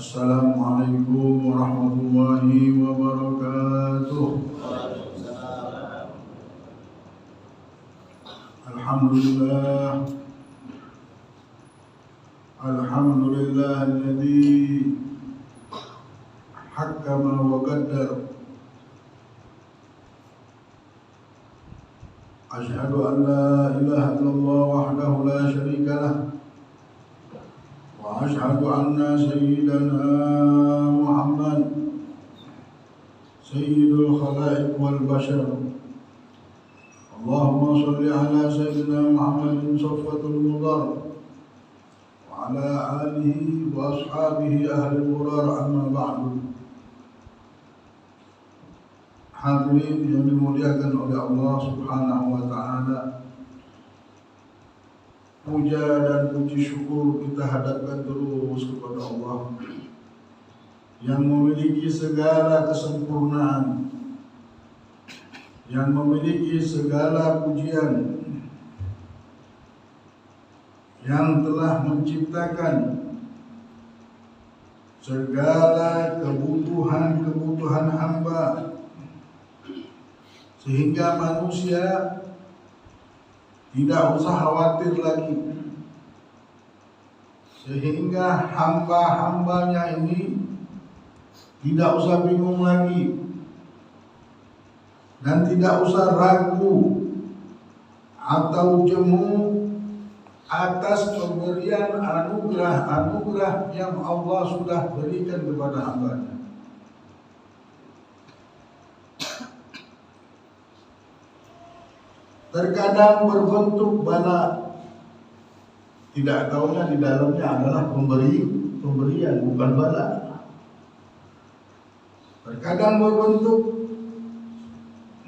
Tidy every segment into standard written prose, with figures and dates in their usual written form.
Assalamualaikum warahmatullahi wabarakatuh. Alhamdulillah alladzi hakama wa qaddar. Asyhadu an la ilaha illallah wahdahu la syarika lah. وأشهد أن سيدنا محمد سيد الخلائق والبشر. اللهم صل على سيدنا محمد صفوة المضر وعلى آله وأصحابه أهل الغرار. أما بعد. Hadirin yang dimuliakan oleh Allah Subhanahu wa Ta'ala, puja dan puji syukur kita hadapkan terus kepada Allah yang memiliki segala kesempurnaan, yang memiliki segala pujian, yang telah menciptakan segala kebutuhan hamba, sehingga manusia tidak usah khawatir lagi, sehingga hamba-hambanya ini tidak usah bingung lagi dan tidak usah ragu atau jemu atas pemberian anugerah yang Allah sudah berikan kepada hambanya. Terkadang berbentuk bala, tidak tahunya di dalamnya adalah pemberian, bukan bala. Terkadang berbentuk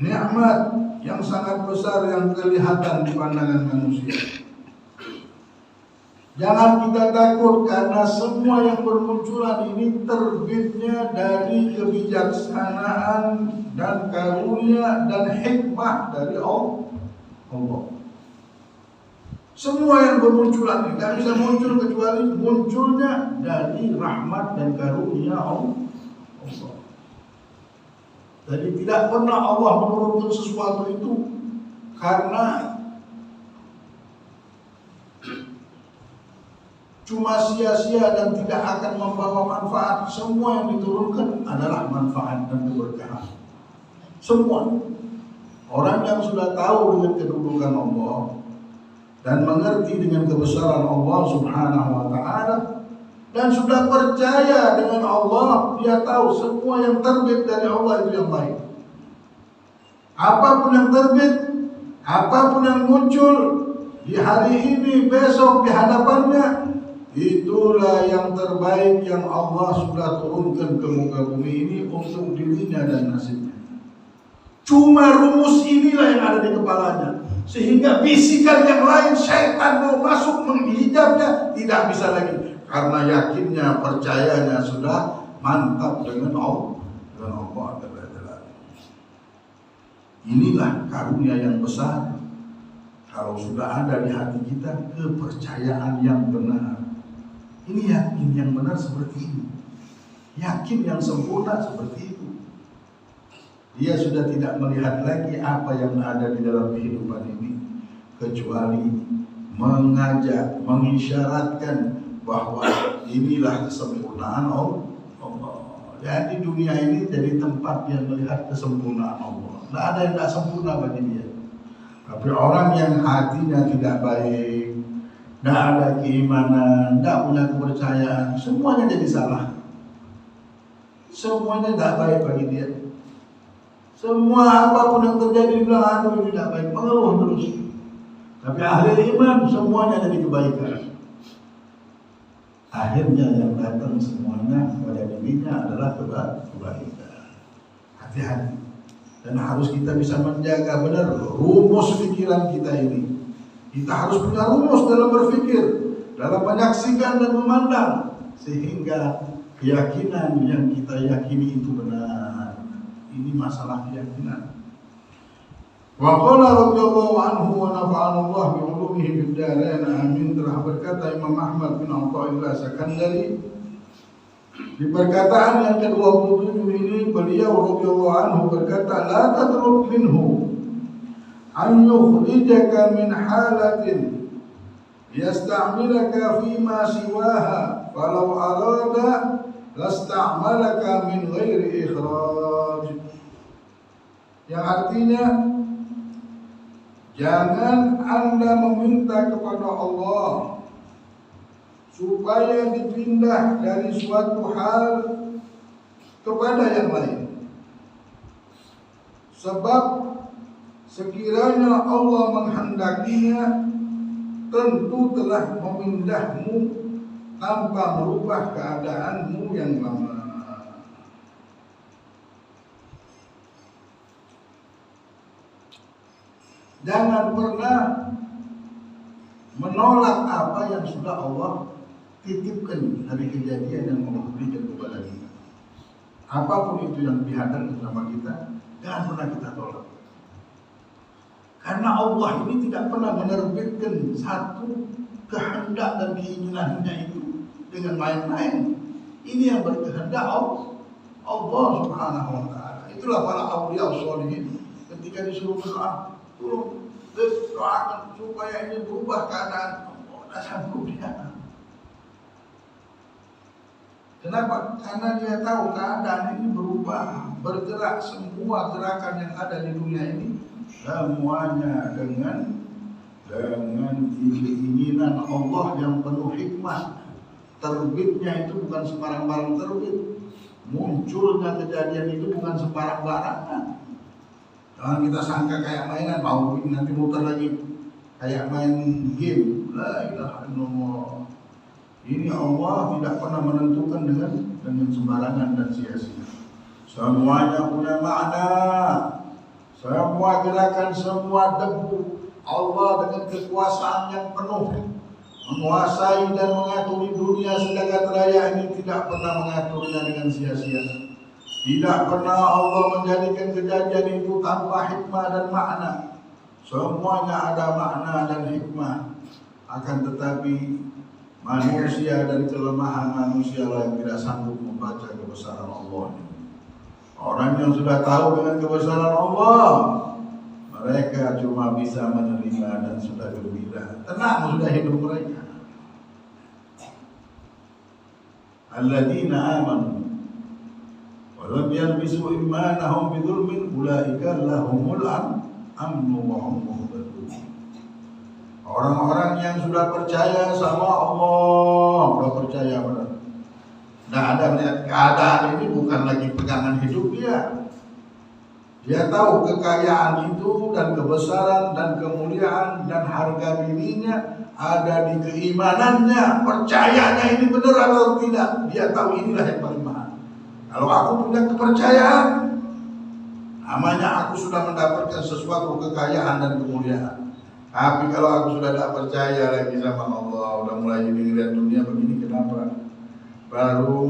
nikmat yang sangat besar yang kelihatan di pandangan manusia. Jangan kita takut, karena semua yang bermunculan ini terbitnya dari kebijaksanaan dan karunia dan hikmah dari Allah. Semua yang bermunculan ini tidak bisa muncul kecuali munculnya dari rahmat dan karunia Allah. Jadi tidak pernah Allah menurunkan sesuatu itu karena cuma sia-sia dan tidak akan membawa manfaat. Semua yang diturunkan adalah manfaat dan keberkahan. Semua. Orang yang sudah tahu dengan kedudukan Allah dan mengerti dengan kebesaran Allah Subhanahu wa Ta'ala dan sudah percaya dengan Allah, dia tahu semua yang terbit dari Allah itu yang baik. Apapun yang terbit, apapun yang muncul di hari ini, besok di hadapannya, itulah yang terbaik yang Allah sudah turunkan ke muka bumi ini untuk dirinya dan nasibnya. Cuma rumus inilah yang ada di kepalanya, sehingga bisikan yang lain syaitan mau masuk menghijabnya tidak bisa lagi, karena yakinnya, percayanya sudah mantap dengan Allah dan Allah adalah. Inilah karunia yang besar kalau sudah ada di hati kita kepercayaan yang benar. Ini yakin yang benar seperti ini, yakin yang sempurna seperti itu. Dia sudah tidak melihat lagi apa yang ada di dalam kehidupan ini, kecuali mengajak, mengisyaratkan bahwa inilah kesempurnaan Allah. Jadi dunia ini jadi tempat yang melihat kesempurnaan Allah. Tidak ada yang tidak sempurna bagi dia. Tapi orang yang hatinya tidak baik, tidak ada keimanan, tidak punya kepercayaan, semuanya jadi salah. Semuanya tidak baik bagi dia. Semua apapun yang terjadi bilang aduh ini tidak baik, mengeluh terus. Tapi ahli iman semuanya jadi kebaikan. Akhirnya yang datang semuanya pada dirinya adalah kebaikan. Hati-hati. Dan harus kita bisa menjaga benar rumus pikiran kita ini. Kita harus punya rumus dalam berpikir, dalam menyaksikan dan memandang, sehingga keyakinan yang kita yakini itu benar. Ini masalah keyakinan. Wa qala radhiyallahu anhu wa nafa'ana Allah bi 'ulumihi fid dharain amin. Telah berkata Imam Ahmad bin Athaillah Sakandari di perkataan yang ke-27 ini, beliau radhiyallahu anhu berkata, la tatruk minhu an yukhrijaka min halatin yasta'milaka fima siwaha walau arada lasta'malaka min ghairi ikhraj. Yang artinya, jangan Anda meminta kepada Allah supaya dipindah dari suatu hal kepada yang lain. Sebab sekiranya Allah menghendakinya, tentu telah memindahmu tanpa merubah keadaanmu yang lama. Jangan pernah menolak apa yang sudah Allah titipkan dari kejadian yang Allah berikan kepada kita. Apapun itu yang dihadapkan sama kita, jangan pernah kita tolak. Karena Allah ini tidak pernah menerbitkan satu kehendak dan keinginannya itu dengan main-main. Ini yang berkehendak Allah Subhanahu wa Ta'ala. Itulah para auliya sholihin ketika disuruh berdoa, tolong doakan supaya ini berubah keadaan. Allah tidak sanggup dia. Kenapa? Karena dia tahu keadaan ini berubah, bergerak. Semua gerakan yang ada di dunia ini semuanya dengan keinginan Allah yang penuh hikmah. Terbitnya itu bukan sembarang barang terbit. Munculnya kejadian itu bukan sembarang barangan. Jangan kita sangka kayak mainan, mau nanti muter lagi kayak main game. La ilaha illallah. Ini Allah tidak pernah menentukan dengan sembarangan dan sia-sia. Semuanya punya makna. Semua gerakan, semua debu, Allah dengan kekuasaan yang penuh menguasai dan mengatur dunia sejagat raya ini, tidak pernah mengaturnya dengan sia-sia. Tidak pernah Allah menjadikan kejadian itu tanpa hikmah dan makna. Semuanya ada makna dan hikmah. Akan tetapi manusia dan kelemahan manusia yang tidak sanggup membaca kebesaran Allah. Orang yang sudah tahu dengan kebesaran Allah, mereka cuma bisa menerima dan sudah gembira. Tenang sudah hidup mereka. Alladzina amanu wa lam yalbisu imanahum bidzulmin ulaika lahumul amnu wa hum muhtadun. Orang-orang yang sudah percaya sama Allah, sudah percaya benar. Nah, ada melihat keadaan ini bukan lagi pegangan hidup dia. Dia tahu kekayaan itu dan kebesaran dan kemuliaan dan harga dirinya ada di keimanannya. Percayanya ini benar atau tidak, dia tahu inilah yang paling mahal. Kalau aku punya kepercayaan, namanya aku sudah mendapatkan sesuatu kekayaan dan kemuliaan. Tapi kalau aku sudah tidak percaya lagi sama Allah, udah mulai dilihat dunia begini, kenapa? Baru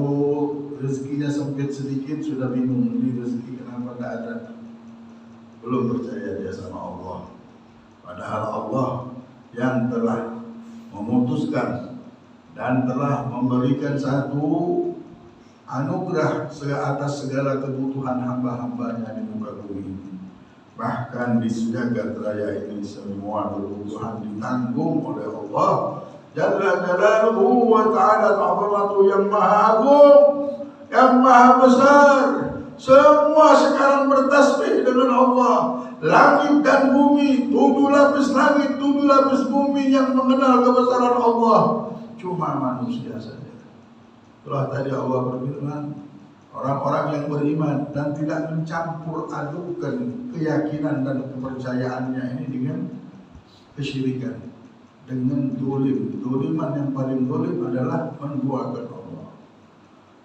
rezekinya sempit sedikit sudah bingung, ini rezeki kenapa tidak ada? Belum percaya dia sama Allah. Padahal Allah yang telah memutuskan dan telah memberikan satu anugerah atas segala kebutuhan hamba-hambanya di muka bumi ini. Bahkan di jagat raya ini semua kebutuhan ditanggung oleh Allah Jalla Jalaluhu wa Ta'ala Ta'zamatu yang maha agung, yang maha besar. Semua sekarang bertasbih dengan Allah. Langit dan bumi, 7 lapis langit, 7 lapis bumi yang mengenal kebesaran Allah. Cuma manusia saja. Itulah tadi Allah berfirman, orang-orang yang beriman dan tidak mencampur adukan keyakinan dan kepercayaannya ini dengan kesyirikan, dengan dolim. Doliman yang paling dolim adalah menduakan Allah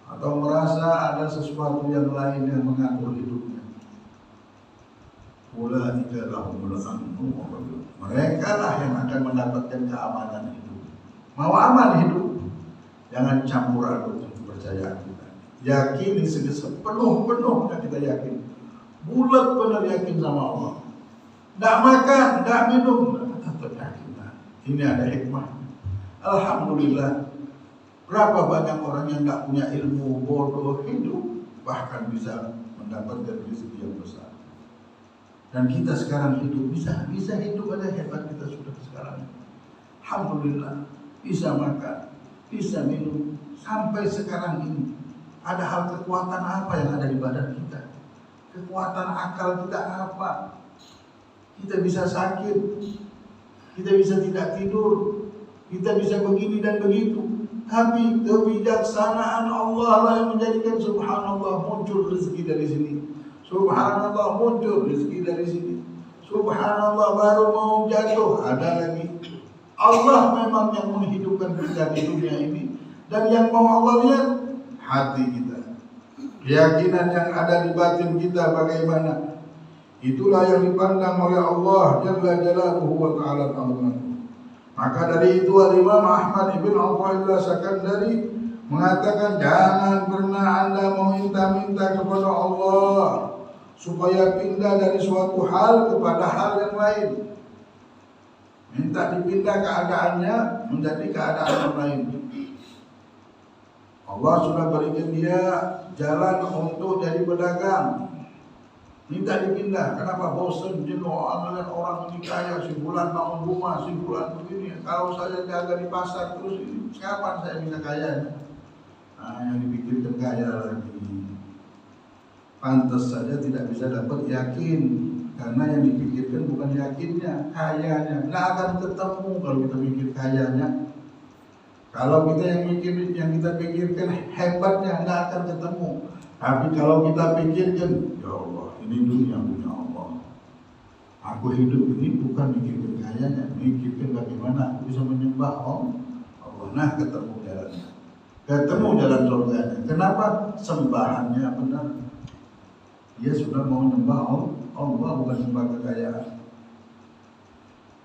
atau merasa ada sesuatu yang lain yang mengatur hidupnya. Ulaika lahumul amnu, mereka lah yang akan mendapatkan keamanan hidup. Mau aman hidup, jangan campur aduk kepercayaan kita. Yakini sepenuh-penuhnya kita yakin, bulat benar yakin sama Allah. Tidak makan, tidak minum, tetap yakin. Ini ada hikmah. Alhamdulillah. Berapa banyak orang yang tidak punya ilmu, bodoh, hidup, bahkan bisa mendapatkan rezeki yang besar. Dan kita sekarang hidup bisa hidup, ada hebat kita sudah sekarang. Alhamdulillah, bisa makan, bisa minum, sampai sekarang ini. Ada hal kekuatan apa yang ada di badan kita? Kekuatan akal kita apa? Kita bisa sakit, kita bisa tidak tidur, kita bisa begini dan begitu. Tapi kebijaksanaan Allah lah yang menjadikan subhanallah muncul rezeki dari sini. Subhanallah muncul rezeki dari sini. Subhanallah baru mau jatuh ada lagi. Allah memang yang menghidupkan kita di dunia ini. Dan yang mau Allah lihat hati kita, keyakinan yang ada di batin kita bagaimana. Itulah yang dipandang oleh Allah Jalla Jalaluhu wa Ta'ala Ta'ala. Maka dari itu Imam Ahmad ibn Athaillah Sakandari mengatakan, jangan pernah Anda meminta-minta kepada Allah supaya pindah dari suatu hal kepada hal yang lain. Minta dipindah keadaannya menjadi keadaan yang lain. Allah sudah berikan dia jalan untuk jadi pedagang, minta dipindah. Kenapa? Bosan, jenuh, melihat orang ini kaya, si bulan bangun rumah, si bulan begini. Kalau saya jaga di pasar terus, kapan saya bisa kaya? Nah, yang dipikirkan kaya lagi. Pantas saja tidak bisa dapat yakin, karena yang dipikirkan bukan yakinnya, kayanya. Nggak akan ketemu kalau kita mikir kayanya. Kalau kita yang kita pikirkan hebatnya, nggak akan ketemu. Tapi kalau kita pikirkan, ya Allah, ini dunia punya Allah. Aku hidup ini bukan mikirkan kayanya, mikirkan bagaimana aku bisa menyembah Allah. Nah, ketemu jalannya, ketemu jalan surganya. Kenapa? Sembahannya benar. Dia sudah mau menyembah Allah, bukan menyembah kekayaan.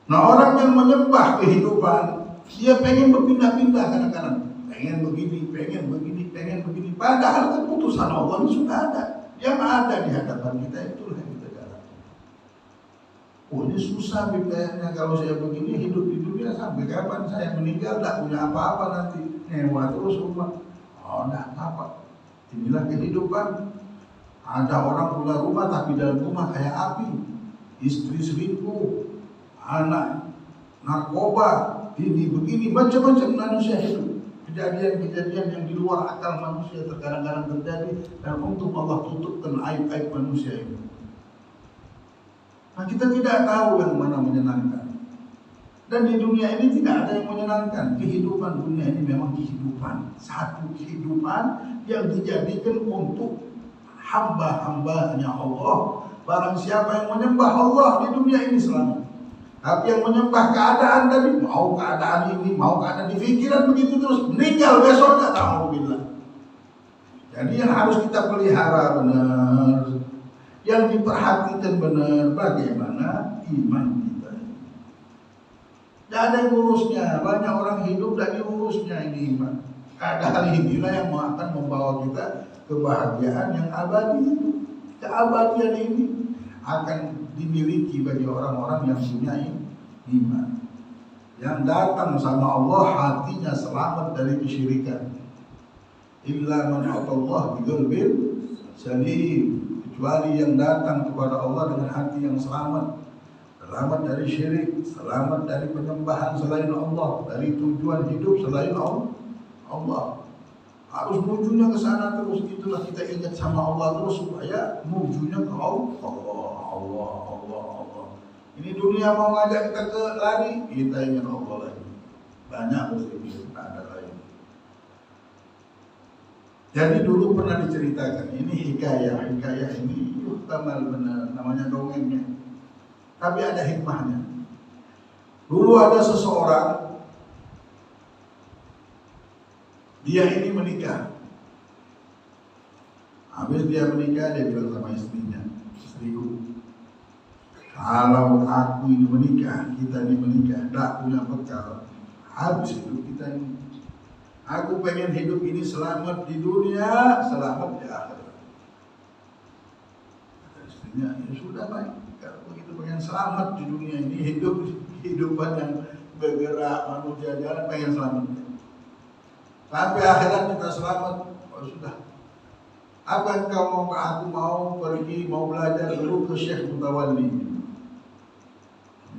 Nah, orang yang menyembah kehidupan, dia pengen berpindah-pindah kadang-kadang, pengen begini, pengen begini. Padahal keputusan Allah ini sudah ada, yang ada di hadapan kita, itulah yang kita jalankan. Oh, ini susah kayaknya kalau saya begini hidup di dunia sampai kapan saya meninggal, tidak punya apa-apa nanti, nyewa terus rumah. Oh, tidak apa. Inilah kehidupan. Ada orang punya rumah tapi dalam rumah kayak api, istri selingkuh, anak narkoba, ini begini, macam-macam manusia hidup. Kejadian-kejadian yang di luar akal manusia terkadang-kadang terjadi, dan untuk Allah tutupkan aib-aib manusia ini. Nah, kita tidak tahu yang mana menyenangkan. Dan di dunia ini tidak ada yang menyenangkan. Kehidupan dunia ini memang kehidupan, satu kehidupan yang dijadikan untuk hamba-hambanya Allah. Barang siapa yang menyembah Allah di dunia ini selamat. Tapi yang menyembah keadaan tadi, mau keadaan ini, mau keadaan di pikiran begitu terus, meninggal besoknya, ta'alumillah. Jadi yang harus kita pelihara benar, yang diperhatikan benar, bagaimana iman kita. Tidak ada yang urusnya, banyak orang hidup dan diurusnya ini iman. Keadaan inilah yang akan membawa kita kebahagiaan yang abadi itu. Keabadian ini akan dimiliki bagi orang-orang yang punya iman, yang datang sama Allah hatinya selamat dari kesyirikan. illa man atallah biqalbin salim, kecuali yang datang kepada Allah dengan hati yang selamat, selamat dari syirik, selamat dari penyembahan selain Allah, dari tujuan hidup selain Allah. Harus menujunya ke sana terus. Itulah kita ingat sama Allah terus supaya menujunya ke Allah. Ini dunia mau ngajak kita ke lari, kita ingat Allah lagi. Banyak muslimin, ada lain. Jadi dulu pernah diceritakan, ini hikayah ini tamal benar, namanya dongengnya. Tapi ada hikmahnya. Dulu ada seseorang, dia ini menikah. Habis dia menikah, dia bilang sama istrinya, istriku, kalau aku ini menikah, kita ini menikah, tak punya bekal, habis hidup kita ini. Aku pengen hidup ini selamat di dunia, selamat di akhirat. Kata istrinya, ya sudah baik. Kalau begitu pengen selamat di dunia ini, hidupan yang bergerak, manusia jalan, pengen selamat. Sampai akhirat kita selamat, oh sudah. Apa engkau mau? Aku mau pergi, mau belajar dulu ke Syekh Mutawalli.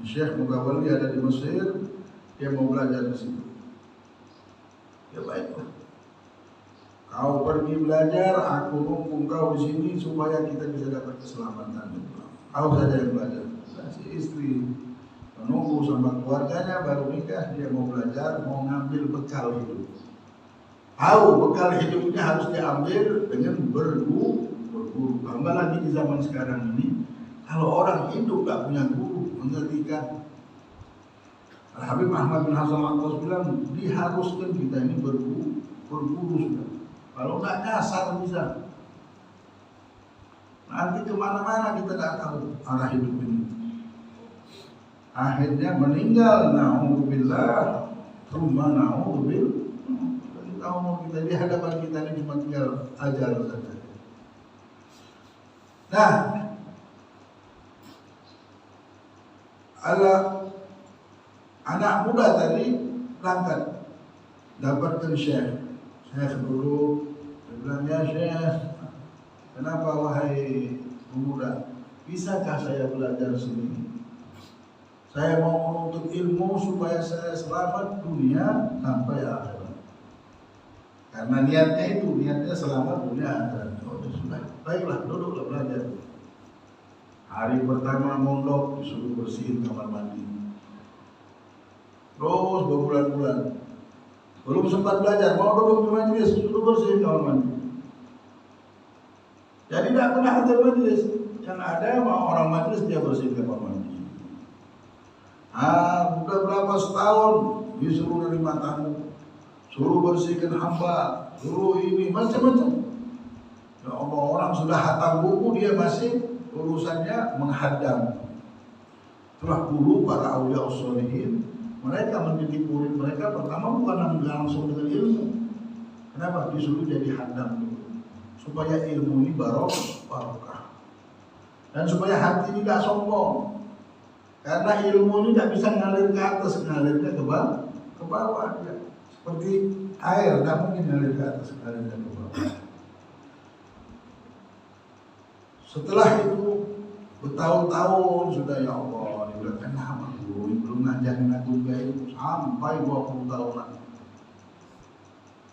Syekh Mutawalli ada di Mesir, dia mau belajar di situ. Ya baiklah. Kau pergi belajar, aku nunggu kau di sini supaya kita bisa dapat keselamatan. Kau saja yang belajar. Si istri menunggu sama keluarganya baru nikah, dia mau belajar, mau ngambil bekal hidup. Tahu bekal hidupnya harus diambil dengan berguru. Tambah lagi di zaman sekarang ini, kalau orang hidup gak punya guru, mengerikan. Habib Ahmad bin Hasan Al-Qas bilang, diharuskan kita ini berguru sudah. Kalau gak nyasar bisa. Nanti kemana-mana kita gak tahu arah hidup ini. Akhirnya meninggal, na'udzubillah, rumah na'udzubillah. Tahu kita di hadapan kita ini cuma tinggal ajal saja. Nah, anak muda tadi berangkat, dapatkan Syekh dulu. Dia bilang, ya Syekh, kenapa wahai pemuda, bisakah saya belajar sini? Saya mau menuntut ilmu supaya saya selamat dunia sampai akhirat. Karena niatnya selamat dunia akhirat. Oh sudah, baiklah, duduklah belajar. Hari pertama mondok disuruh bersihin kamar mandi. Terus berbulan-bulan belum sempat belajar, mau duduk di majelis, suruh bersihin kamar mandi. Jadi tidak pernah ada majelis. Yang ada mau orang majelis dia bersihin kamar mandi. Udah berapa setahun disuruh nerima tamu, suruh bersihkan hamba, suruh ini macam-macam. Ya Allah, orang sudah hatam buku, dia masih urusannya menghadam. Itulah dulu para aulia usholihin, mereka mendidik murid mereka pertama bukan langsung dengan ilmu. Kenapa? Disuruh jadi hadam dulu, supaya ilmu ini barokah, dan supaya hati ini tidak sombong. Karena ilmu ini tidak bisa ngalir ke atas, ngalirnya ke bawah ya. Seperti air, tidak mungkin ngalir ke atas, ngalirnya ke bawah. Setelah itu bertahun-tahun sudah, ya Allah, dibilang kenapa guru belum ngajarin aku juga ilmu sampai 20 tahunan.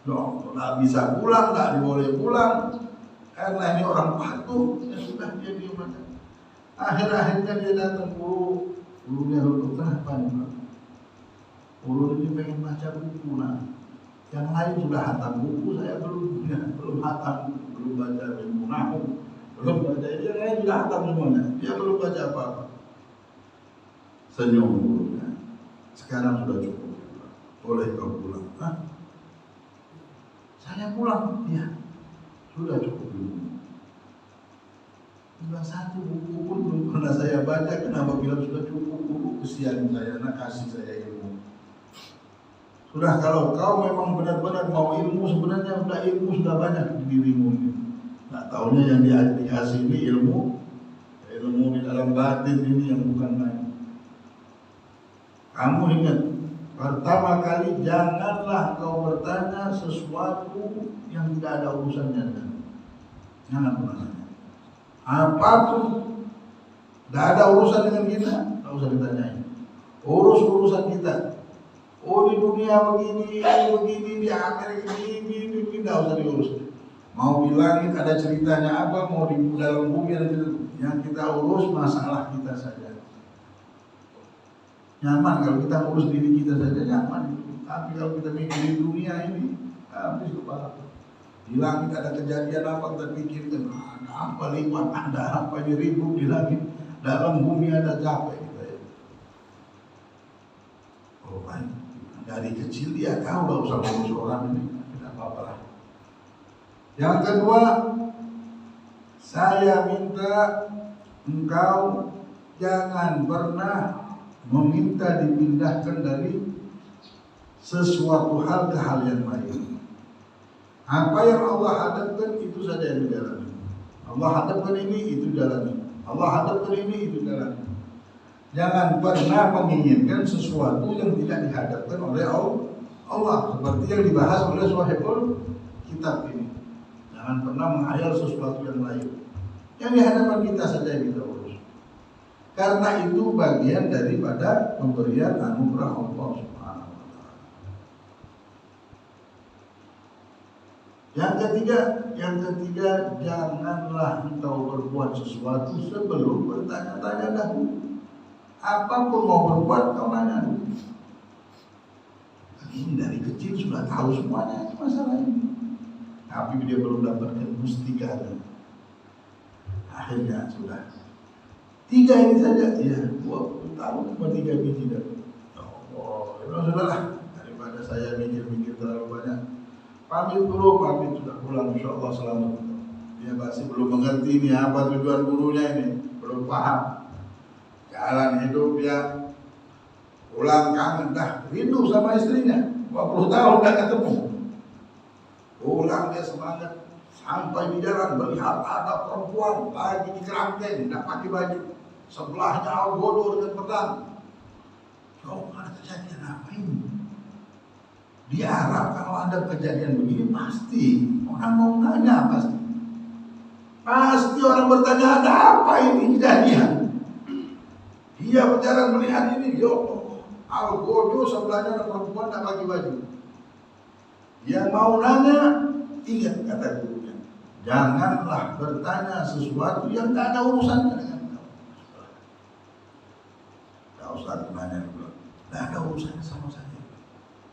Ya Allah, tidak bisa pulang, tidak diboleh pulang karena ini orang patuh. Ya sudah, dia diam aja. Akhir-akhirnya dia datang gurunya dulu, kenapa nih Pak? Guru ini pengen baca buku, nah yang lain sudah hatam buku, saya belum hatam, belum baca ilmu nahu, belum baca, dia lain sudah hatam semuanya, dia belum baca apa-apa. Senyum gurunya, sekarang sudah cukup, boleh kau pulang. Hah? Saya pulang, ya sudah cukup dulu. Bilang satu buku pun belum pernah saya baca, kenapa bilang sudah cukup guru? Kesian saya, nak kasih saya ilmu. Sudah, kalau kau memang benar-benar mau ilmu, sebenarnya sudah ilmu sudah banyak di dirimu ini. Nah, taunya yang dikasih ini ilmu di dalam batin ini yang bukan main. Kamu ingat Pertama kali janganlah kau bertanya sesuatu yang tidak ada urusannya denganmu. Jangan pernah tanya. Apapun tidak ada urusan dengan kita, tidak usah ditanyain. Urus urusan kita. Oh di dunia begini, di Amerika ini, tidak usah diurus. Mau di langit ada ceritanya apa, mau di dalam bumi ada cerita. Yang kita urus masalah kita saja. Nyaman kalau kita urus diri kita saja, nyaman. Tapi kalau kita mikir di dunia ini, habis kepala. Di langit ada kejadian apa kita pikirkan, ada apa lipat, ada apa ribut di langit, dalam bumi ada capek kita ya. Oh baik, dari kecil dia tahu gak usah urus orang ini, tidak apa-apa lah. Yang kedua, saya minta engkau jangan pernah meminta dipindahkan dari sesuatu hal ke hal yang lain. Apa yang Allah hadapkan itu saja yang dijalani. Allah hadapkan ini, itu jalani. Allah hadapkan ini, itu jalani. Jangan pernah menginginkan sesuatu yang tidak dihadapkan oleh Allah, seperti yang dibahas oleh Shahibul Kitab ini. Jangan pernah menghayal sesuatu yang lain. Yang dihadapkan kita saja yang kita urus. Karena itu bagian daripada pemberian anugerah Allah Subhanahu wa Ta'ala. Yang ketiga, janganlah engkau berbuat sesuatu sebelum bertanya-tanya dahulu. Apapun mau berbuat kau nanya dulu. Ini dari kecil sudah tahu semuanya masalah ini. Tapi dia belum dapatkan mustikanya. Akhirnya sudah 3 ini saja, ya 20 tahun cuma 3 biji dah. Oh, ya sudahlah, daripada saya mikir-mikir terlalu banyak. Pamit sudah pulang, insyaallah selamat. Dia masih belum mengerti ini apa tujuan gurunya ini, belum paham. Jalan hidup dia pulang kangen dah, rindu sama istrinya. 20 tahun dah ketemu. Pulang dia semangat. Sampai di jalan melihat ada perempuan lagi di kerangkeng, tidak pakai baju. Sebelahnya al-ghodo dengan pedang. Oh, ada kejadian apa ini? Di Arab kalau ada kejadian begini pasti orang mau nanya pasti. Pasti orang bertanya ada apa ini kejadian. Dia berjalan melihat ini, yo al-ghodo sebelahnya ada perempuan tidak pakai baju. Yang mau nanya, ingat kata gurunya, janganlah bertanya sesuatu yang tidak ada urusannya dengan kau. Tidak usah nanya dulu, tidak ada urusannya sama saya.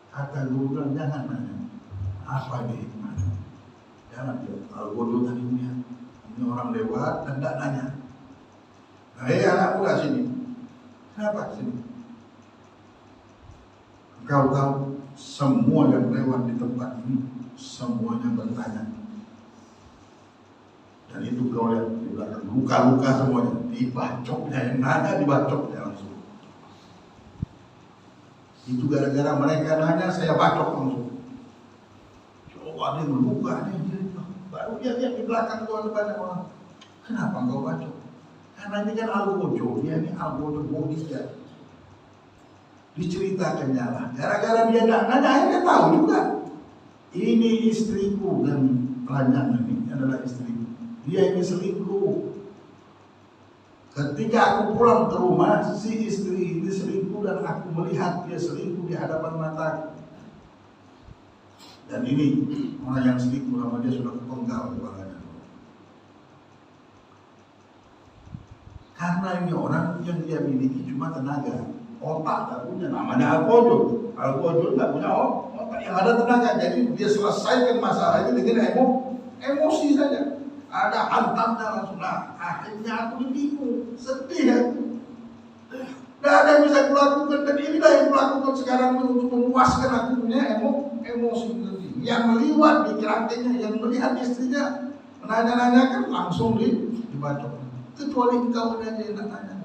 Kata guru bilang jangan nanya. Apa ini hikmahnya? Jangan dia. Kalau bodoh tadi ini orang lewat dan tidak nanya. Hei anak muda sini, kenapa sini? Kau tahu semua yang lewat di tempat ini semuanya bertanya. Dan itu kau lihat di belakang luka-luka semuanya, dibacoknya yang nanya dibacoknya langsung. Itu gara-gara mereka nanya saya bacok langsung. Coba dia meluka nih, baru dia lihat di belakang tuh ada banyak orang. Kenapa kau bacok? Karena ini kan al-ghodo, dia ini al-ghodo bodhinya. Diceritakannya lah. Gara-gara dia tidak nanya, akhirnya tahu juga. Ini istriku dan pelanjang ini adalah istriku. Dia ini selingkuh. Ketika aku pulang ke rumah, si istri ini selingkuh dan aku melihat dia selingkuh di hadapan mataku. Dan ini orang yang selingkuh sama dia sudah kepenggal kepalanya. Karena ini orang yang dia miliki cuma tenaga, otak tak punya. Namanya al-ghodo. Al-ghodo tak punya otak, yang ada tenaga. Jadi dia selesaikan masalah ini dengan emosi saja. Ada hantamnya langsung. Nah, akhirnya aku bingung, sedih ya. Tidak ada yang bisa kulakukan dan inilah yang kulakukan sekarang untuk memuaskan aku punya emosi nanti. Yang melihat di kerangkengnya, yang melihat istrinya menanya-nanyakan langsung dibacok. Kecuali engkau aja yang nanya.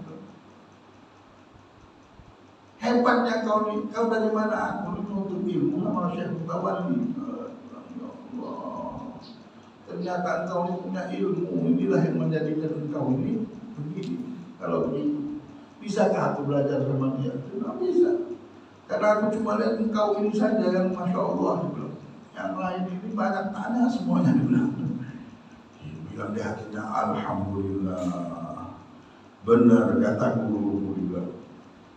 Hebatnya kau nih, kau dari mana? Aku menuntut ilmu sama Syekh Mutawalli. Ternyata engkau ini punya ilmu, inilah yang menjadikan engkau ini begini. Kalau begitu, bisakah aku belajar sama dia? Tidak bisa. Karena aku cuma lihat engkau ini saja yang Masya Allah, dia bilang. Yang lain ini banyak tanya semuanya, dia bilang. Dia bilang di hatinya, Alhamdulillah, benar kata guruku, dia bilang.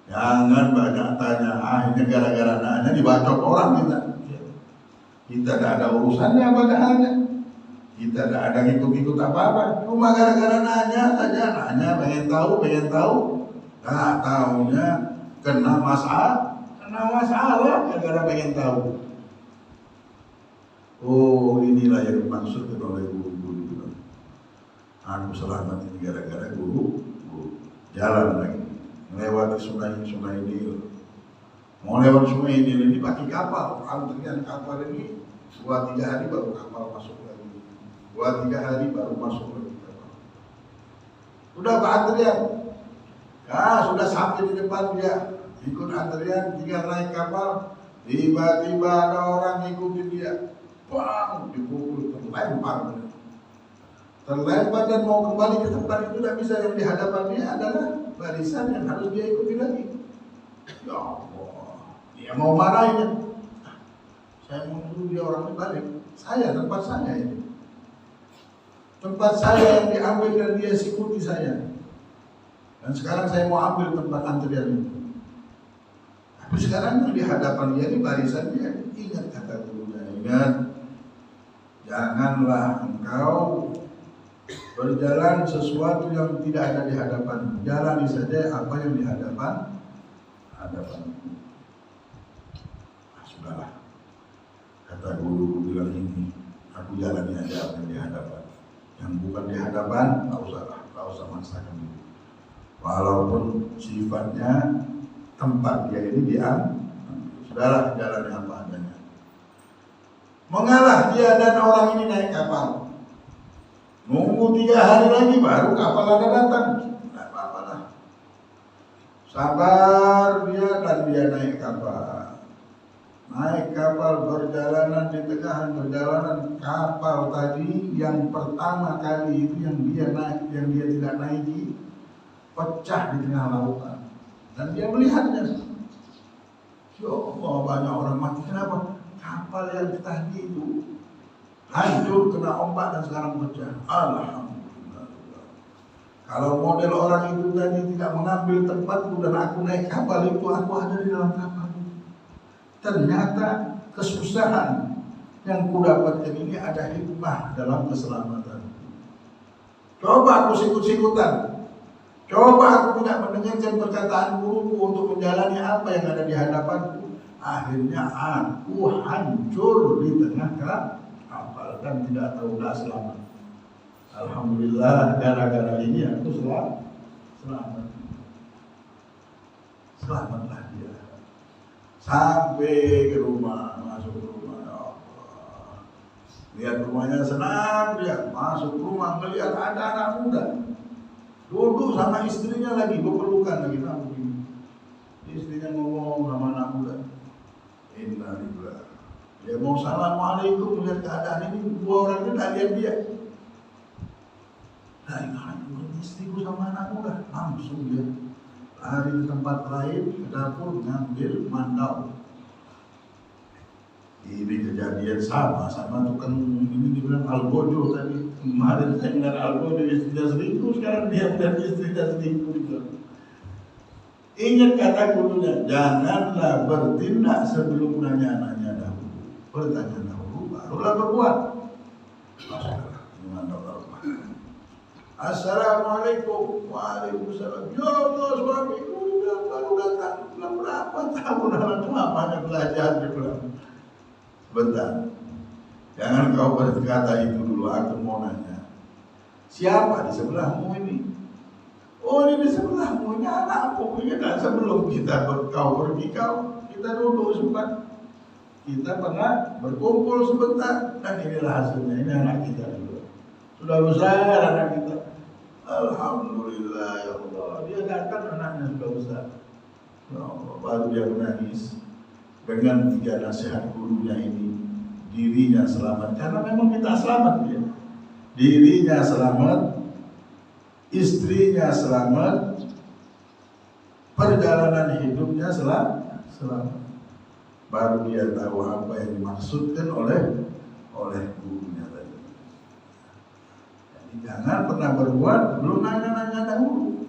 Jangan banyak tanya, akhirnya gara-gara nanya dibacok orang kita. Kita tidak ada urusannya padahalnya. Kita tidak ada ngikut-ngikut apa-apa. Cuma gara-gara nanya saja, nanya pengen tahu. Nggak tahunya kena masalah gara-gara pengen tahu. Oh, inilah yang dimaksudkan oleh guru-guru. Aku selamat ini gara-gara guru jalan lagi. Melewati sungai ini. Mau lewat sungai ini pakai kapal. Antrian kapal ini 2-3 hari baru kapal masuk lagi. 2-3 hari baru masuk lagi kapal. Udah Pak antrian. Sudah sampai di depan dia. Ikut antrian, tinggal naik kapal. Tiba-tiba ada orang ngikutin dia. Bang, dipukul, terlempar dan mau kembali ke tempat itu tidak bisa. Yang di hadapannya adalah barisan yang harus dia ikuti lagi. Ya Allah, dia mau marahin. Saya mau dulu dia orangnya balik. Tempat saya ini. Tempat saya yang diambil dan dia ikuti saya. Dan sekarang saya mau ambil tempat antrian itu. Tapi sekarang yang di hadapan dia ini barisan dia. Ingat kata gurunya, ingat. Janganlah engkau berjalan sesuatu yang tidak ada di hadapan. Jalani saja apa yang di hadapan. Sudahlah. Kata guru bilang ini, aku jalani aja apa yang di hadapan. Yang bukan di hadapan, tak usah maksakan itu. Walaupun sifatnya tempat dia ini diam, sudahlah jalani apa adanya. Mengalah dia dan orang ini naik kapal. Nunggu 3 hari lagi baru kapal ada datang. Tidak apa-apa lah. Sabar dia dan dia naik kapal. Naik kapal perjalanan di tengah perjalanan kapal tadi yang pertama kali itu yang dia naik, yang dia tidak naiki, pecah di tengah lautan. Dan dia melihatnya. Ya Allah, banyak orang mati. Kenapa? Kapal yang tadi itu hancur kena ombak dan sekarang pecah. Alhamdulillah. Kalau model orang itu tadi tidak mengambil tempatku dan aku naik kapal itu, aku ada di dalam kapal itu. Ternyata kesusahan yang ku dapatkan ini ada hikmah dalam keselamatan. Coba aku sikut-sikutan. Coba aku tidak mendengarkan perkataan guruku untuk menjalani apa yang ada di hadapanku. Akhirnya aku hancur di tengah kapal dan tidak tahu dah selamat. Alhamdulillah, gara-gara ini aku selamat. Selamatlah dia. Sampai ke rumah, masuk ke rumah. Ya Allah. Lihat rumahnya senang dia. Masuk rumah melihat ada anak muda. Duduk sama istrinya lagi, berpelukan lagi. Istrinya ngomong sama anak muda. Innalillah. Dia mau assalamualaikum melihat keadaan ini. 2 orang itu tak lihat dia. Istriku sama anak muda. Langsung dia lari ke tempat lain, ke dapur, ngambil mandau. Ini kejadian sama tukang ini dibilang albojo tadi. Kemarin saya dengar albojo istrinya selingkuh, sekarang dia dan istrinya selingkuh. Ingat kata gurunya, janganlah bertindak sebelum nanya-nanya dahulu. Bertanya dahulu, barulah berbuat. Assalamualaikum. Waalaikumsalam. Ya Allah, suamiku baru datang. Berapa tahun lamanya belajar di belakang. Bentar. Jangan kau berkata itu dulu, aku mau nanya. Siapa di sebelahmu ini? Oh, ini di sebelahmu, ini anakmu. Ini kan sebelum kau pergi, kita duduk sempat. Kita pernah berkumpul sebentar. Dan inilah hasilnya, ini anak kita dulu. Sudah besar anak kita. Alhamdulillah ya Allah. Dia datang anaknya sudah besar. Ya Allah, baru dia menangis. Dengan 3 nasihat gurunya ini, dirinya selamat. Karena memang kita selamat dia. Dirinya selamat, istrinya selamat, perjalanan hidupnya selamat. baru dia tahu apa yang dimaksudkan oleh gurunya tadi. Jadi jangan pernah berbuat belum nanya-nanya dahulu.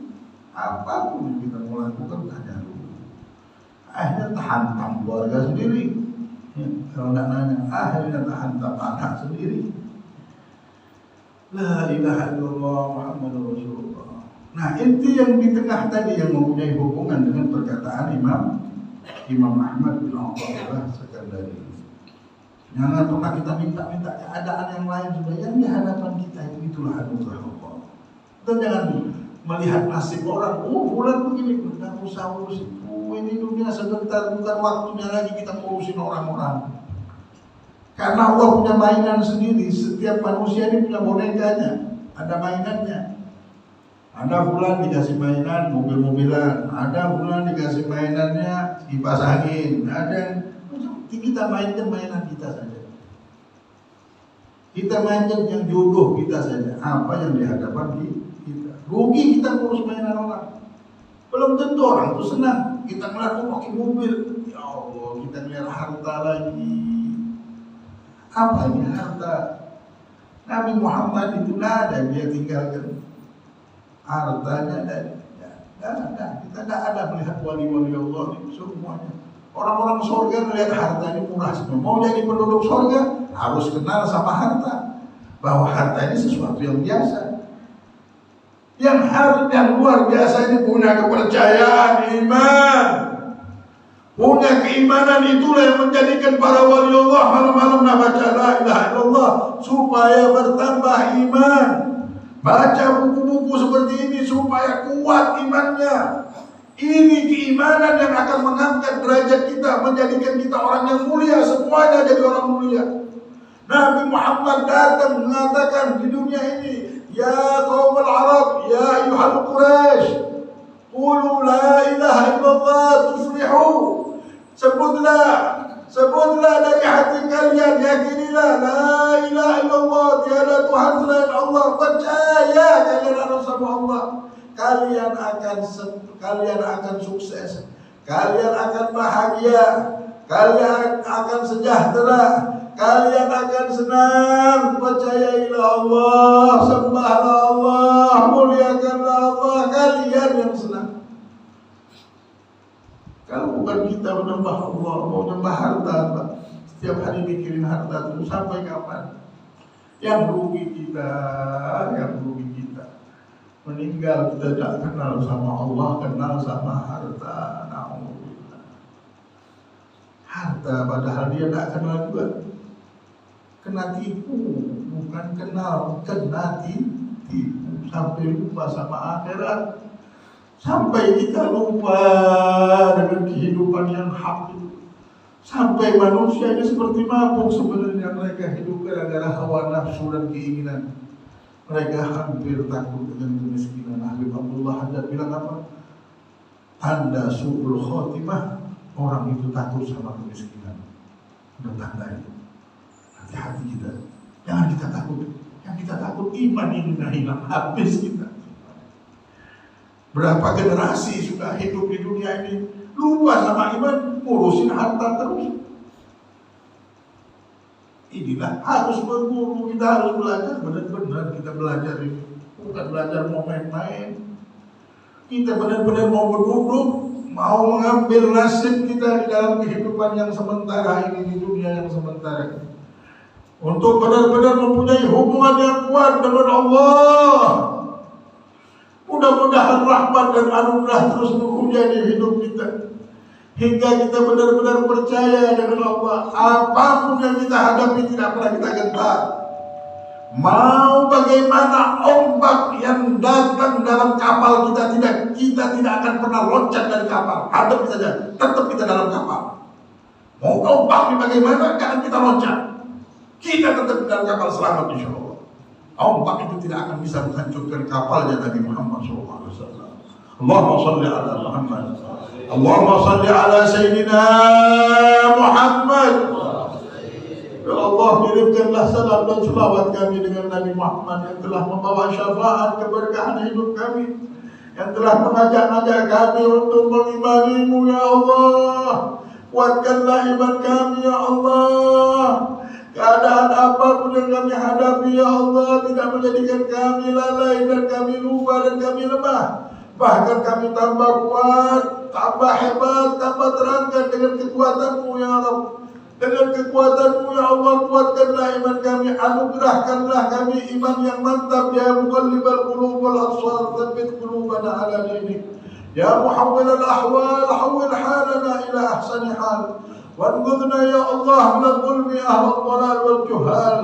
Apapun yang kita mau lakukan tanya dulu. Akhirnya hantam keluarga sendiri. Ya, kalau tidak nanya, akhirnya hantam anak sendiri. La ilaha illallah Muhammadur Rasulullah. Nah, inti yang di tengah tadi yang mempunyai hubungan dengan perkataan Imam Ahmad bin Abdullah Sekandari. Jangan pernah kita minta keadaan yang lain sudah yang di hadapan kita itulah anugerah Allah. Dan jangan melihat nasib orang, bulan begini, tidak usah urusin. Ini dunia sebentar, bukan waktunya lagi kita ngurusin orang-orang. Karena Allah punya mainan sendiri. Setiap manusia ini punya bonekanya, ada mainannya. Ada bulan dikasih mainan mobil-mobilan, ada bulan dikasih mainannya kipas angin, ada kita mainkan mainan kita saja. Kita mainkan yang jodoh kita saja. Apa yang dihadapan kita? Rugi kita ngurus mainan orang. Belum tentu orang itu senang. Kita ngeliat pakai mobil, ya Allah, kita ngeliat harta lagi. Apa ini harta? Nabi Muhammad itu tidak ada dia tinggalkan hartanya dari kita tidak ada melihat wali-wali Allah itu semuanya. Orang-orang surga melihat harta ini murah semua. Mau jadi penduduk surga harus kenal sama harta, bahwa harta ini sesuatu yang biasa. Yang luar biasa ini punya kepercayaan, iman, punya keimanan. Itulah yang menjadikan para wali Allah malam-malam baca la ilaha illallah supaya bertambah iman. Baca buku-buku seperti ini supaya kuat imannya. Ini keimanan yang akan mengangkat derajat kita, menjadikan kita orang yang mulia, semuanya jadi orang mulia. Nabi Muhammad datang mengatakan di dunia ini, ya kaum al-Arab, ya ayuhal Quraisy, qulu la ilaha illallah tuflihu. Sebutlah dari hati kalian, yakinilah la ilaha illallah, tiada Tuhan selain Allah. Percaya kalian harus sama Allah. Kalian akan sukses. Kalian akan bahagia. Kalian akan sejahtera. Kalian akan senang. Percayailah Allah, sembahlah Allah, muliakanlah Allah. Kalian yang senang. Kalau bukan kita menambah Allah, mau nambah harta, setiap hari mikirin harta itu sampai kapan? Yang rugi kita. Meninggal kita tidak kenal sama Allah, kenal sama harta. Na'udzubillah. Harta padahal dia tidak kenal juga. Kena tipu, bukan kenal, kena tipu. Sampai lupa sama akhirat. Sampai kita lupa dengan kehidupan yang hak itu. Sampai manusia ini seperti mabuk sebenarnya. Mereka hidup gara-gara hawa nafsu dan keinginan. Mereka hampir takut dengan kemiskinan. Habib Abdullah Haddad bilang apa? Tanda su'ul khotimah, orang itu takut sama kemiskinan. Udah tanda itu. Hati-hati kita. Jangan kita takut. Yang kita takut iman ini hilang, habis kita. Berapa generasi sudah hidup di dunia ini lupa sama iman, ngurusin harta terus. Inilah harus berguru, kita harus belajar benar-benar. Kita belajar ini bukan belajar mau main-main. Kita benar-benar mau berduduk, mau mengambil nasib kita di dalam kehidupan yang sementara ini, di dunia yang sementara ini, untuk benar-benar mempunyai hubungan yang kuat dengan Allah. Mudah-mudahan rahmat dan anugerah terus menghujani hidup kita, hingga kita benar-benar percaya dengan Allah. Apapun yang kita hadapi tidak pernah kita gentar. Mau bagaimana ombak yang datang dalam kapal kita tidak akan pernah loncat dari kapal. Hadapi saja, tetap kita dalam kapal. Mau ombak bagaimana, jangan kita loncat. Kita tetap dalam kapal selamat insya Allah. Ombak itu tidak akan bisa menghancurkan kapalnya Nabi Muhammad SAW. Allahumma salli ala Muhammad. Allahumma salli ala Sayyidina Muhammad. Ya Allah, kirimkanlah salam dan selawat kami dengan Nabi Muhammad yang telah membawa syafaat keberkahan hidup kami, yang telah mengajak-ajak kami untuk mengimanimu ya Allah, Kuatkanlah iman kami ya Allah. Keadaan apapun yang kami hadapi ya Allah tidak menjadikan kami lalai dan kami lupa dan kami lemah. Bahkan kami tambah kuat, tambah hebat, tambah terangkan dengan kekuatan-Mu ya Rabb. Dengan kekuatan-Mu ya Allah, kuatkanlah iman kami, anugerahkanlah kami iman yang mantap ya muqallibal qulub wal absar, tsabbit qulubana ala dinik. Ya muhawwilal ahwal, hawwil halana ila ahsani hal. وانقذنا يا الله من الظلم أهل الضلال والجهال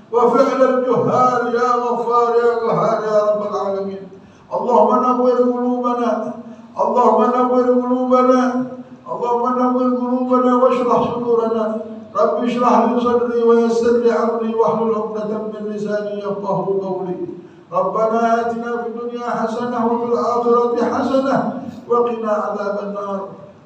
وفعل الجهال يا غفار يا قهار يا رب العالمين. اللهم نور قلوبنا، اللهم نور قلوبنا، اللهم نور قلوبنا واشرح صدورنا. رب اشرح لي صدري ويسر لي أمري واحلل عقدة من لساني يفقهوا قولي. ربنا آتنا في الدنيا حسنة وفي الآخرة حسنة وقنا عذاب النار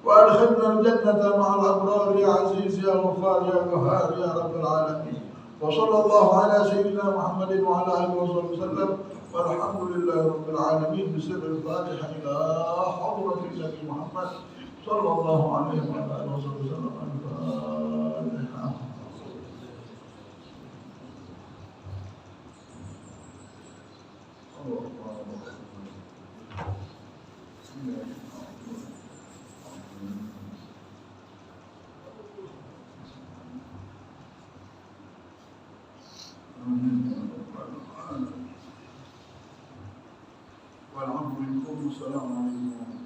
وأدخلنا الجنة مع الأبرار يا عزيز يا غفار يا قهار يا رب العالمين. وصلى الله على سيدنا محمد وعلى آله وصحبه وسلم والحمد لله رب العالمين بسر الفاتحة إلى حضرة النبي محمد صلى الله عليه وعلى آله وصحبه وسلم. الفاتحة. والعفو منكم والسلام عليكم.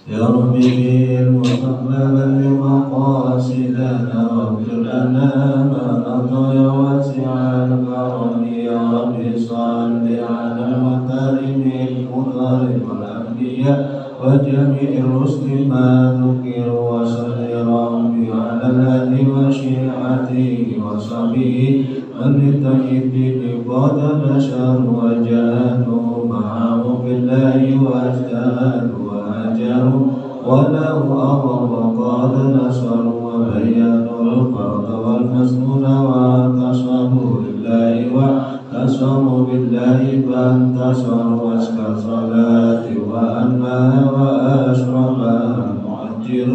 يا رب في المصطفى بلغ مقاصدنا واغفر لنا ما نضى يا واسع الكرم. يا رب صل على المكارم المنذر والانبياء وجميع الرسل ما ذكر وصل ربي على الهدي وشيعته وصحبه من للتجديد قد بشر وجاهدوا معه في الله واجتهدوا وهاجروا وله أمر وقد نصروا وبينوا الفرض والمسنون واعتصموا لله واعتصموا بالله فانتصروا أزكى الصلاة وأنها وأشرفها معجر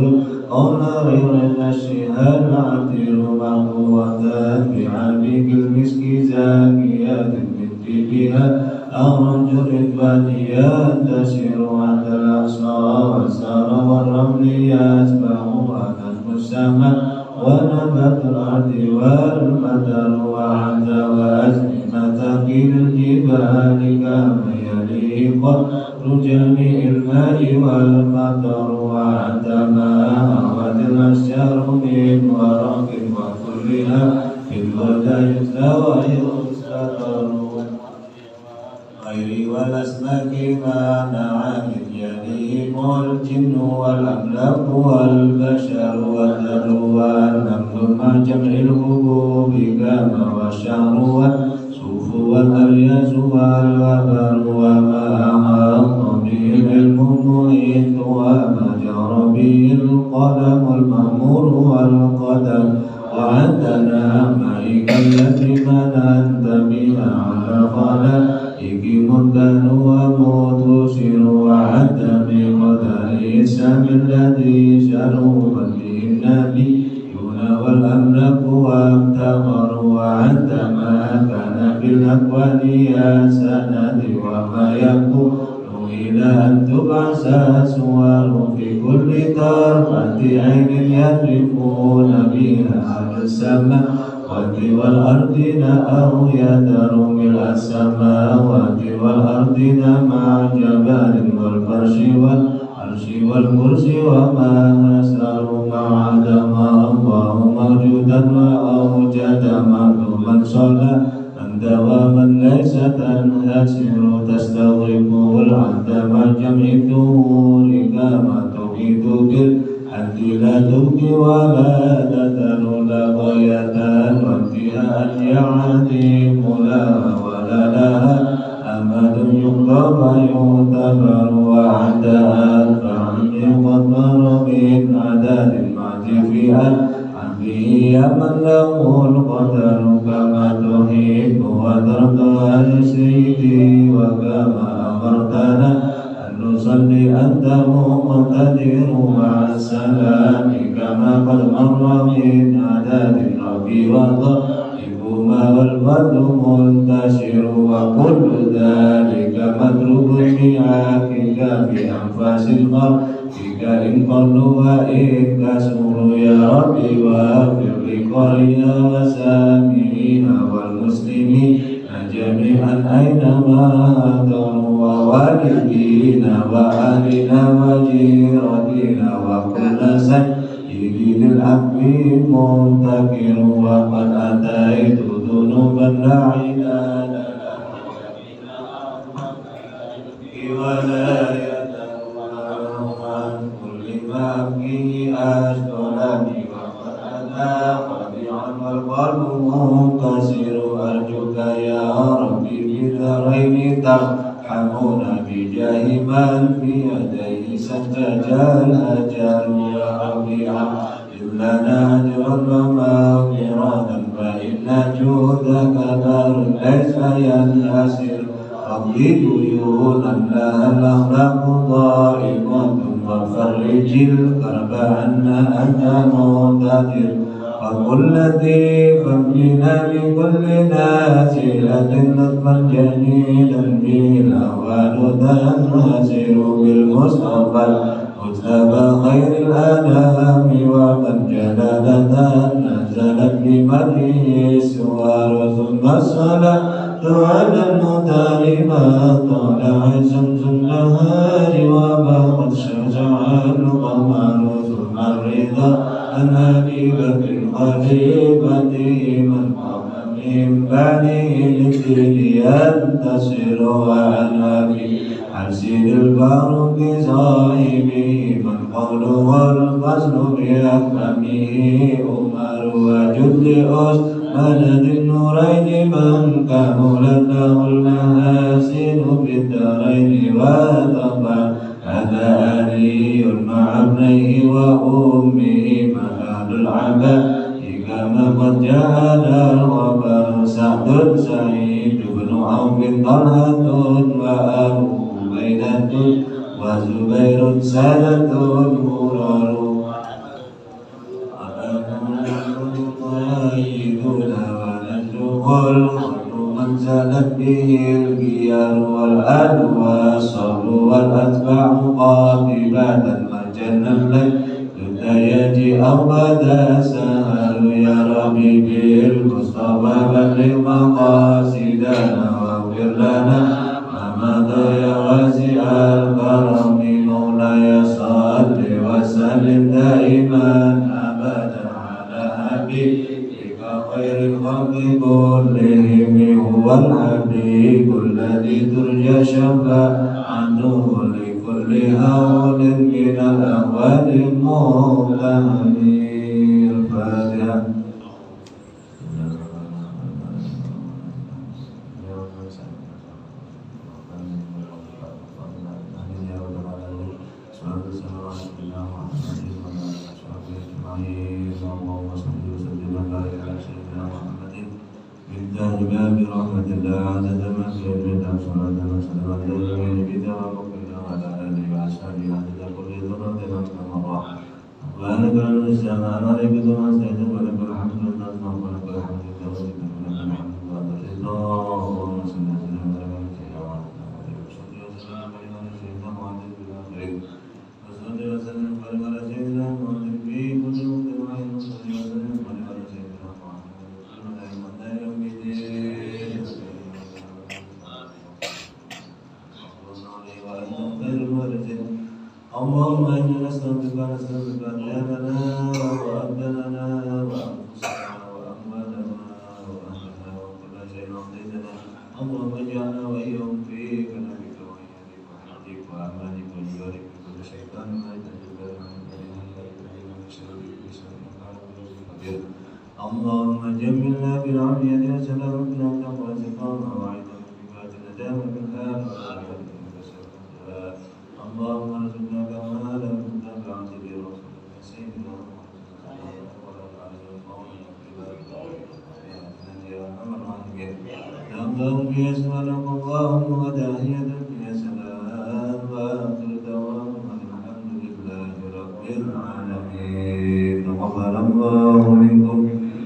قول غير الشهاد عتير مقوة بعبيك المسك زاكيات من بها أرج الركبانيات تسير عند الأقصى والسار والرمل يسبغها نجم السماء ونبات الأرض والمطر وعند وأزمة في الجبال كما يليق جميع الماء والمطر وعند ما هوت الأشجار من ورق وكلها في الغدا يستوى يستطر غير والأسماك ما نعم يليهم الجن والأملاك والبشر والذر والنمل مع جمع الحبوب كما والشعر والصوف والأرياس والوبر وما أحاط به العلم المحيط وما جرى به الخلائق مدن ومدوسر وعد بقدر السم الذي شروا به النبيون والأملاك وابتغروا وعد ما كان في الأكوان يا سند وما يكون إلى أن تبعث سوار في كل طرفة عين يدركون بها على السماوات والأرضين أو يدر ملء السماوات والأرضين مع جبال والفرش والعرش والكرسي وما أسروا مع عدم الله موجودا وأوجد معلوما صلى دواما ليس تنهسر تستغرق العبد مع جمع الدهور كما تفيد بالحد لا تبكي ولا تذر لا غاية وانتهاء يعدم لها ولا لها أمد يقضى ويعتبر وعدها فعن قدر من عدد المعد فيها يا من له القدر كما تحب وترضى سيدي وكما أمرتنا أن نصلي أنت مقتدر مع السلام كما قد مر من عدد ربي وضائب ما والفضل منتشر وكل ذلك متروك بعاكك في أنفاس الخلق إن قلوا وإن كسروا يا ربي واغفر لقرينا وسامعينا والمسلمين جميعا أينما أدروا ووالدينا وأهلنا وجيرتنا وكل سيد للعفو منتكر وقد أتيت ذنوبا لا عناد ولا أبكي أشكرني وقد أتى خبيعا والقلب منكسر أرجوك يا ربي بالدارين ترحمنا بجاه من في يديه سجج الأجل يا ربي عظم لنا أجرا ومغفرة فإن جودك دار ليس ينحسر ربي ديونا لها الأخلاق ضائقة وفرج الكرب عنا أنت مقتدر وكل لطيف بنا بكل نازلة لطفا جميلا بنا ولدا ناسر بالمصطفى المجتبى خير الأنام ومن جلالة نزلت بمدحه السوار ثم الصلاة على المختار ما طلع شمس النهار وما قد شجع القمر ثم الرضا عن أبي بكر خليفته من قام من بعده للدين ينتصر وعن أبي حسين الفاروق صاحبه من قوله الفصل بأكرمه عمر وجد مدد النورين من كملت له المحاسن في الدارين وطبعا هذا علي مع ابنيه وأمه مهاد العباء كما قد جعل الوباء سعد سعيد بن عوف طلحة وأبو عبيدة وزبير سادة مرار من زالت به الخيار والآل والصبر والأتباع قاطبة من جن الليل يجي أو غدا سهل يا ربي بالمصطفى بلغ مقاصدنا واغفر لنا ما مضى يا واسع الكرم مولاي صل وسلم دائما أبدا على حبيبك خير الخلق كلهم هو الحبيب الذي ترجى شفاعته لكل هول من الأهوال المغتنم. الفاتحة. برحمة الله عدد ما في ولك السماء ولك المسجد ولك الحمد لله ولك الحمد ولك الحمد اللهم صل وسلم على سيدنا محمد وصل وسلم على سيدنا محمد في كل وقت وحين وصل وسلم على سيدنا محمد إلى يوم الدين خير الوارثين اللهم إنا نستغفرك أيامنا وأبداننا وأنفسنا وأموالنا وأهلنا وكل شيء أعطيتنا اللهم اجعلنا وإياهم في كلامك وعيادك وحمدك وأمانك وجوارك من كل شيطان اللهم جملنا بالعافية وسلامتنا وتقوى سقامة وعيدا بفات ندامة بالحال اللهم ارزقنا كمالا متابعة لرسولك سيدنا محمد وعلى آله وصحبه يا اللهم بأسمائك اللهم وداعية